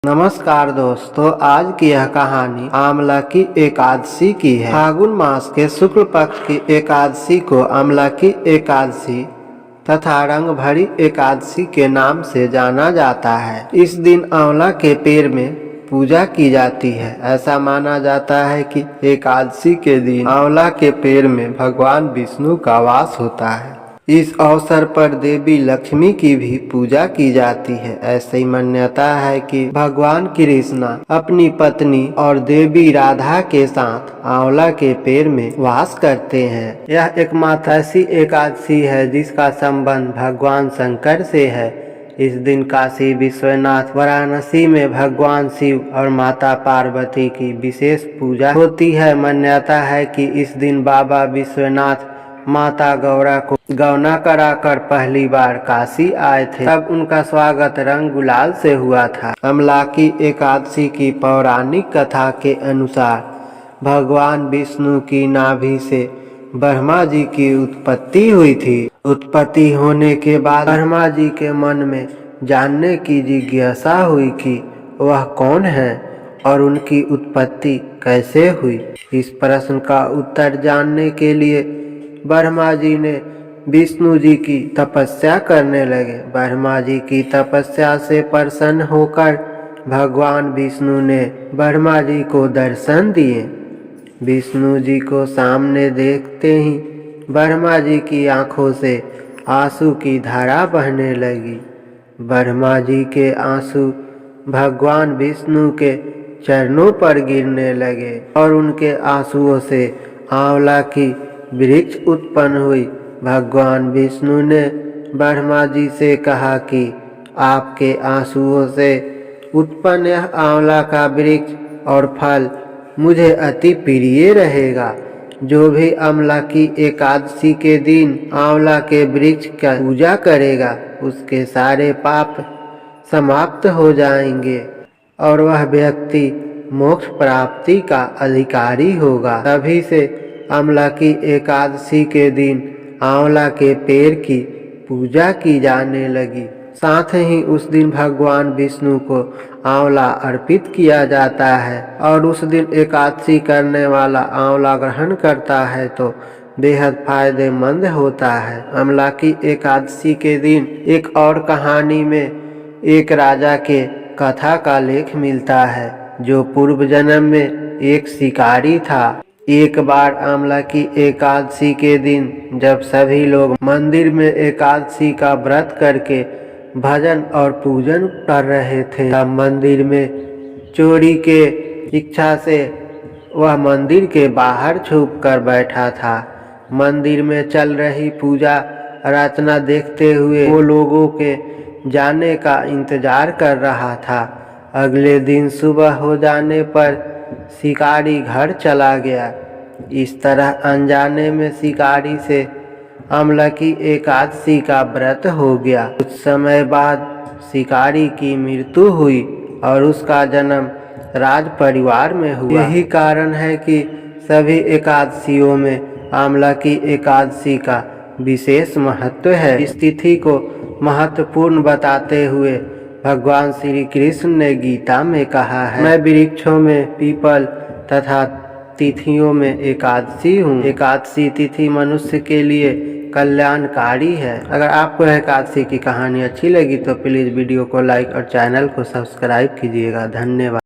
नमस्कार दोस्तों, आज की यह कहानी आमला की एकादशी की है। फागुन मास के शुक्ल पक्ष की एकादशी को आमला की एकादशी तथा रंग भरी एकादशी के नाम से जाना जाता है। इस दिन आंवला के पेड़ में पूजा की जाती है। ऐसा माना जाता है कि एकादशी के दिन आंवला के पेड़ में भगवान विष्णु का वास होता है। इस अवसर पर देवी लक्ष्मी की भी पूजा की जाती है। ऐसी ही मान्यता है कि भगवान कृष्ण अपनी पत्नी और देवी राधा के साथ आंवला के पेड़ में वास करते हैं। यह एकमात्र ऐसी एकादशी है जिसका संबंध भगवान शंकर से है। इस दिन काशी विश्वनाथ वाराणसी में भगवान शिव और माता पार्वती की विशेष पूजा होती है। मान्यता है कि इस दिन बाबा विश्वनाथ माता गौरा को गौना कराकर पहली बार काशी आए थे। तब उनका स्वागत रंग गुलाल से हुआ था। आंवला की एकादशी की पौराणिक कथा के अनुसार भगवान विष्णु की नाभि से ब्रह्मा जी की उत्पत्ति हुई थी। उत्पत्ति होने के बाद ब्रह्मा जी के मन में जानने की जिज्ञासा हुई कि वह कौन है और उनकी उत्पत्ति कैसे हुई। इस प्रश्न का उत्तर जानने के लिए ब्रह्मा जी ने विष्णु जी की तपस्या करने लगे। ब्रह्मा जी की तपस्या से प्रसन्न होकर भगवान विष्णु ने ब्रह्मा जी को दर्शन दिए। विष्णु जी को सामने देखते ही ब्रह्मा जी की आंखों से आंसू की धारा बहने लगी। ब्रह्मा जी के आंसू भगवान विष्णु के चरणों पर गिरने लगे और उनके आंसुओं से आंवला की वृक्ष उत्पन्न हुई। भगवान विष्णु ने ब्रह्मा जी से कहा कि आपके आंसुओं से उत्पन्न यह आंवला का वृक्ष और फल मुझे अति प्रिय रहेगा। जो भी आंवला की एकादशी के दिन आंवला के वृक्ष का पूजा करेगा उसके सारे पाप समाप्त हो जाएंगे और वह व्यक्ति मोक्ष प्राप्ति का अधिकारी होगा। तभी से आंवला की एकादशी के दिन आंवला के पेड़ की पूजा की जाने लगी। साथ ही उस दिन भगवान विष्णु को आंवला अर्पित किया जाता है और उस दिन एकादशी करने वाला आंवला ग्रहण करता है तो बेहद फायदेमंद होता है। आंवला की एकादशी के दिन एक और कहानी में एक राजा के कथा का लेख मिलता है जो पूर्व जन्म में एक शिकारी था। एक बार आंवला की एकादशी के दिन जब सभी लोग मंदिर में एकादशी का व्रत करके भजन और पूजन कर रहे थे, तब मंदिर में चोरी के इच्छा से वह मंदिर के बाहर छुप कर बैठा था। मंदिर में चल रही पूजा अर्चना देखते हुए वो लोगों के जाने का इंतजार कर रहा था। अगले दिन सुबह हो जाने पर शिकारी घर चला गया। इस तरह अनजाने में शिकारी से आंवला की एकादशी का व्रत हो गया। कुछ समय बाद शिकारी की मृत्यु हुई और उसका जन्म राज परिवार में हुआ। यही कारण है कि सभी एकादशियों में आंवला की एकादशी का विशेष महत्व है। इस तिथि को महत्वपूर्ण बताते हुए भगवान श्री कृष्ण ने गीता में कहा है, मैं वृक्षों में पीपल तथा तिथियों में एकादशी हूँ। एकादशी तिथि मनुष्य के लिए कल्याणकारी है। अगर आपको एकादशी की कहानी अच्छी लगी तो प्लीज़ वीडियो को लाइक और चैनल को सब्सक्राइब कीजिएगा। धन्यवाद।